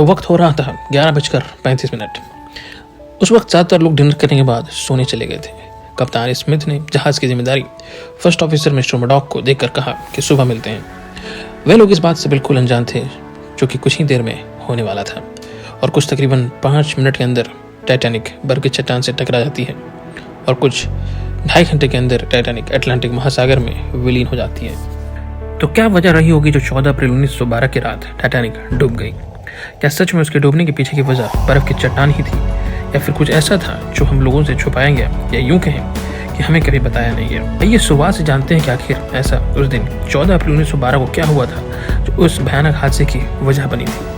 तो वक्त हो रहा था 11:35। उस वक्त ज़्यादातर लोग डिनर करने के बाद सोने चले गए थे। कप्तान स्मिथ ने जहाज़ की जिम्मेदारी फर्स्ट ऑफिसर मिस्टर मडॉक को देकर कहा कि सुबह मिलते हैं। वे लोग इस बात से बिल्कुल अनजान थे जो कि कुछ ही देर में होने वाला था, और कुछ तकरीबन 5 मिनट के अंदर टाइटैनिक बर्फ की चट्टान से टकरा जाती है और कुछ 2.5 घंटे के अंदर टाइटैनिक अटलांटिक महासागर में विलीन हो जाती है। तो क्या वजह रही होगी जो 14 अप्रैल 1912 की रात टाइटैनिक डूब गई? क्या सच में उसके डूबने के पीछे की वजह बर्फ की चट्टान ही थी, या फिर कुछ ऐसा था जो हम लोगों से छुपाया गया, या यूं कहें कि हमें कभी बताया नहीं गया? आइए शुरुआत से जानते हैं कि आखिर ऐसा उस दिन 14 अप्रैल 1912 को क्या हुआ था जो उस भयानक हादसे की वजह बनी थी।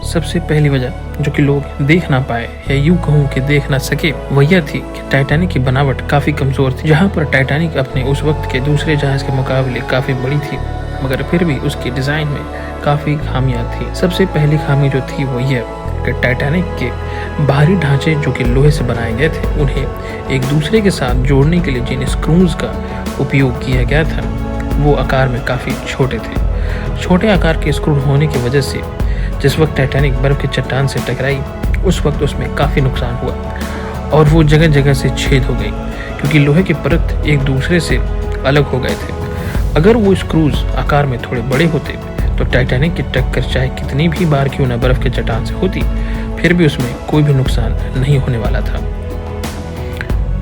सबसे पहली वजह जो कि लोग देख ना पाए, या यूं कहूं कि देख ना सके, वह यह थी कि टाइटैनिक की बनावट काफी कमजोर थी। जहां पर टाइटैनिक अपने उस वक्त के दूसरे जहाज के मुकाबले काफी बड़ी थी, मगर फिर भी उसके डिजाइन में काफी खामियां थी। सबसे पहली खामी जो थी वो यह कि टाइटैनिक के बाहरी ढांचे जो कि लोहे से बनाए गए थे, उन्हें एक दूसरे के साथ जोड़ने के लिए जिन स्क्रूज का उपयोग किया गया था वो आकार में काफी छोटे थे। छोटे आकार के स्क्रू होने की वजह से जिस वक्त टाइटैनिक बर्फ की चट्टान से टकराई उस वक्त उसमें काफ़ी नुकसान हुआ और वो जगह जगह से छेद हो गई, क्योंकि लोहे की परत एक दूसरे से अलग हो गए थे। अगर वो स्क्रूज आकार में थोड़े बड़े होते तो टाइटैनिक की टक्कर चाहे कितनी भी बार क्यों न बर्फ की चट्टान से होती, फिर भी उसमें कोई भी नुकसान नहीं होने वाला था।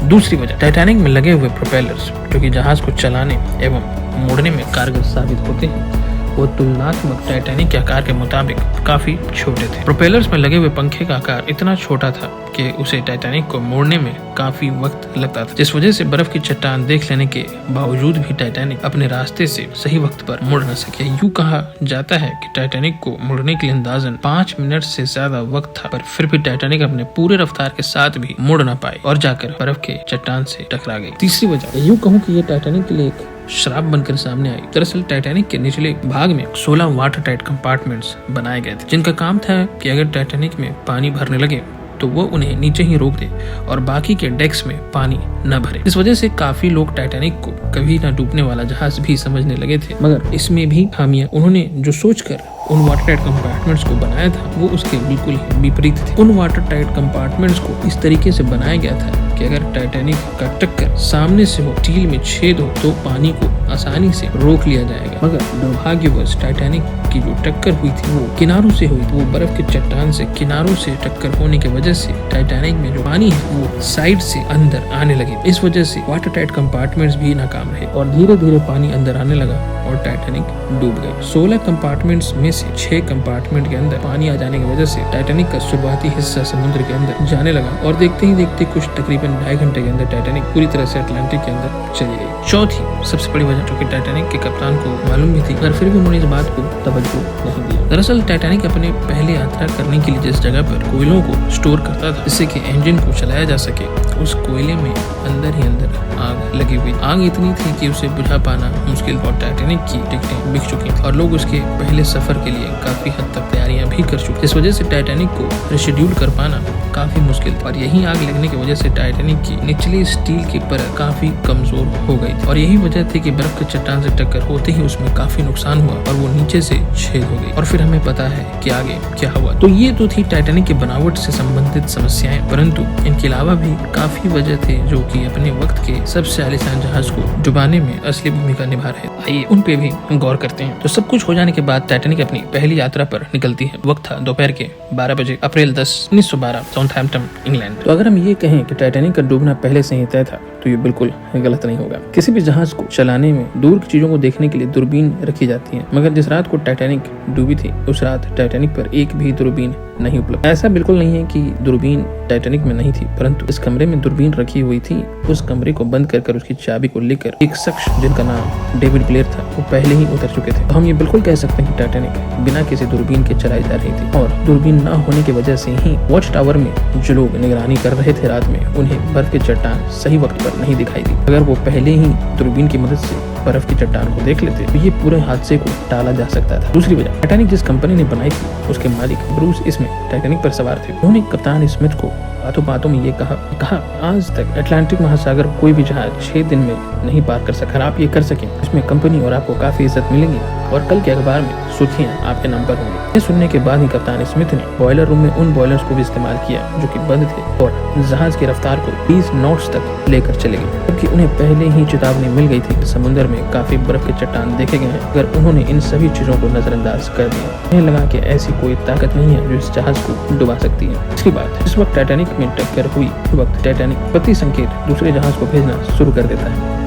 दूसरी वजह, टाइटैनिक में लगे हुए प्रोपेलर्स जो कि जहाज को चलाने एवं मोड़ने में कारगर साबित होते हैं, वो तुलनात्मक टाइटैनिक के आकार के मुताबिक काफी छोटे थे। प्रोपेलर्स में लगे हुए पंखे का आकार इतना छोटा था कि उसे टाइटैनिक को मोड़ने में काफी वक्त लगता था, जिस वजह से बर्फ की चट्टान देख लेने के बावजूद भी टाइटैनिक अपने रास्ते से सही वक्त पर मुड़ न सके। यूं कहा जाता है कि टाइटैनिक को मुड़ने के लिए अंदाजन 5 मिनट से ज्यादा वक्त था, पर फिर भी टाइटैनिक अपने पूरे रफ्तार के साथ भी मुड़ न पाई और जाकर बर्फ के चट्टान से टकरा गई। तीसरी वजह, यूं कहूँ कि ये टाइटैनिक के लिए एक श्राप बनकर सामने आई। दरअसल टाइटैनिक के निचले भाग में 16 वाटर टाइट कंपार्टमेंट्स बनाए गए थे, जिनका काम था कि अगर टाइटैनिक में पानी भरने लगे तो वो उन्हें नीचे ही रोक दे और बाकी के डेक्स में पानी न भरे। इस वजह से काफी लोग टाइटैनिक को कभी न डूबने वाला जहाज भी समझने लगे थे, मगर इसमें भी खामियां उन्होंने जो सोचकर उन वाटर टाइट कंपार्टमेंट्स को बनाया था वो उसके बिल्कुल ही विपरीत थे। उन वाटर टाइट कंपार्टमेंट्स को इस तरीके से बनाया गया था कि अगर टाइटैनिक का टक्कर सामने से हो, स्टील में छेद हो, तो पानी को आसानी से रोक लिया जाएगा। मगर दुर्भाग्यवश टाइटैनिक की जो टक्कर हुई थी वो किनारों से हुई, वो बर्फ की चट्टान से किनारों से टक्कर होने की वजह से टाइटैनिक में जो पानी है वो साइड से अंदर आने लगी। इस वजह से वाटर टाइट कंपार्टमेंट्स भी नाकाम रहे और धीरे धीरे पानी अंदर आने लगा और टाइटैनिक डूब गई। 16 कंपार्टमेंट्स में से 6 कंपार्टमेंट के अंदर पानी आ जाने की वजह से टाइटैनिक का शुरुआती हिस्सा समुद्र के अंदर जाने लगा और देखते ही देखते कुछ तकरीबन 2.5 घंटे के अंदर टाइटैनिक पूरी तरह से अटलांटिक के अंदर चली गई। चौथी सबसे बड़ी वजह जो कि टाइटैनिक के कप्तान को मालूम भी थी, पर फिर भी उन्होंने इस बात को तवज्जो नहीं दिया। दरअसल टाइटैनिक अपने पहले यात्रा करने के लिए जिस जगह पर कोयलों को स्टोर करता था जिससे कि इंजन को चलाया जा सके, उस कोयले में अंदर ही अंदर आग लगी हुई। आग इतनी थी कि उसे बुझा पाना मुश्किल और टाइटैनिक की टिकटें बिक चुकी और लोग उसके पहले सफर के लिए काफी हद तक तैयारियां भी कर चुके। इस वजह से टाइटैनिक को रिशेड्यूल कर पाना काफी मुश्किल था और यही आग लगने की वजह से टाइटैनिक की निचली स्टील की परत काफी कमजोर हो गई और यही वजह थी कि बर्फ की चट्टान से टक्कर होते ही उसमें काफी नुकसान हुआ और वो नीचे से छेद हो गई। और फिर हमें पता है कि आगे क्या हुआ। तो ये तो थी टाइटैनिक की बनावट से संबंधित समस्याएं, परंतु इनके अलावा भी काफी वजह थे जो कि अपने वक्त के सबसे आलीशान जहाज को डुबाने में असली भूमिका निभा रहे। आइए उन पे भी गौर करते हैं। तो सब कुछ हो जाने के बाद टाइटैनिक अपनी पहली यात्रा पर निकलती है। वक्त था दोपहर के 12 बजे, अप्रैल 10, 1912, साउथहैम्पटन, इंग्लैंड। तो अगर हम ये कहें कि टाइटैनिक का डूबना पहले से ही तय था तो ये बिल्कुल गलत नहीं होगा। किसी भी जहाज को चलाने में दूर की चीजों को देखने के लिए दूरबीन रखी जाती है, मगर जिस रात को टाइटैनिक डूबी थी उस रात टाइटैनिक पर एक भी दूरबीन नहीं उपलब्ध। ऐसा बिल्कुल नहीं है कि दूरबीन टाइटैनिक में नहीं थी, परंतु इस कमरे में दूरबीन रखी हुई थी। उस कमरे को बंद कर उसकी चाबी को लेकर एक शख्स जिनका नाम डेविड ब्लेयर था वो पहले ही उतर चुके थे। तो हम ये बिल्कुल कह सकते हैं कि टाइटैनिक बिना किसी दूरबीन के चलाई जा रही थी और दूरबीन न होने की वजह से ही वॉच टावर में जो लोग निगरानी कर रहे थे रात में, उन्हें बर्फ की चट्टान सही वक्त पर नहीं दिखाई दी। अगर वो पहले ही दूरबीन की मदद से बर्फ की चट्टान को देख लेते तो ये पूरे हादसे को टाला जा सकता था। दूसरी वजह, टाइटैनिक जिस कंपनी ने बनाई थी उसके मालिक ब्रूस स्मिथ टाइटैनिक पर सवार थे। उन्होंने कप्तान स्मिथ को बातों में ये कहा आज तक अटलांटिक महासागर कोई भी जहाज 6 दिन में नहीं पार कर सका। आप ये कर सकें, इसमें कंपनी और आपको काफी इज्जत मिलेगी और कल के अखबार में सुर्खियां आपके नाम पर होंगी। ये सुनने के बाद ही कप्तान स्मिथ ने बॉयलर रूम में उन बॉयलर्स को भी इस्तेमाल किया जो कि बंद थे और जहाज की रफ्तार को 20 नॉट्स तक लेकर चले गए, क्योंकि उन्हें पहले ही चेतावनी मिल गई थी कि समुद्र में काफी बर्फ के चट्टान देखे गए हैं। अगर उन्होंने इन सभी चीजों को नजरअंदाज कर दिया, उन्हें लगा कि ऐसी कोई ताकत नहीं है जो इस जहाज को डुबा सकती है। इसके बाद जिस वक्त टाइटैनिक में टक्कर हुई, उस वक्त टाइटैनिक प्रति संकेत दूसरे जहाज को भेजना शुरू कर देता है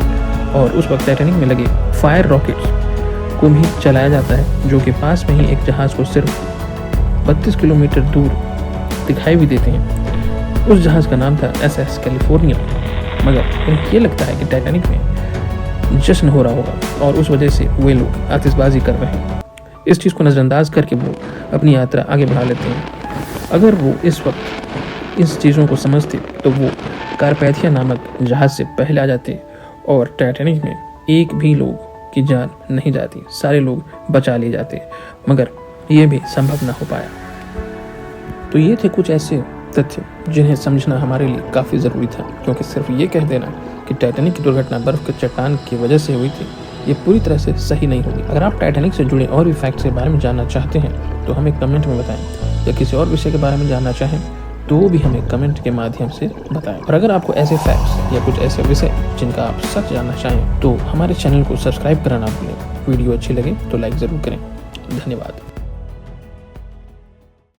और उस वक्त टाइटैनिक में लगे फायर रॉकेट्स को भी चलाया जाता है, जो कि पास में ही एक जहाज को सिर्फ 32 किलोमीटर दूर दिखाई भी देते हैं। उस जहाज का नाम था SS कैलिफोर्निया। मगर उन्हें ये लगता है कि टाइटैनिक में जश्न हो रहा होगा और उस वजह से वे लोग आतिशबाजी कर रहे हैं। इस चीज़ को नज़रअंदाज करके वो अपनी यात्रा आगे बढ़ा लेते हैं। अगर वो इस वक्त इस चीज़ों को समझते तो वो कारपैथिया नामक जहाज से पहले आ जाते और टाइटैनिक में एक भी लोग की जान नहीं जाती, सारे लोग बचा लिए जाते, मगर ये भी संभव ना हो पाया। तो ये थे कुछ ऐसे तथ्य जिन्हें समझना हमारे लिए काफ़ी ज़रूरी था, क्योंकि सिर्फ ये कह देना कि टाइटैनिक की दुर्घटना बर्फ़ के चट्टान की वजह से हुई थी, ये पूरी तरह से सही नहीं होगी। अगर आप टाइटैनिक से जुड़े और भी फैक्ट्स के बारे में जानना चाहते हैं तो हमें कमेंट में बताएं, या किसी और विषय के बारे में जानना चाहें तो भी हमें कमेंट के माध्यम से बताएं। और अगर आपको ऐसे फैक्ट्स या कुछ ऐसे विषय जिनका आप सच जानना चाहें तो हमारे चैनल को सब्सक्राइब करना ना भूलें। वीडियो अच्छी लगे तो लाइक ज़रूर करें। धन्यवाद।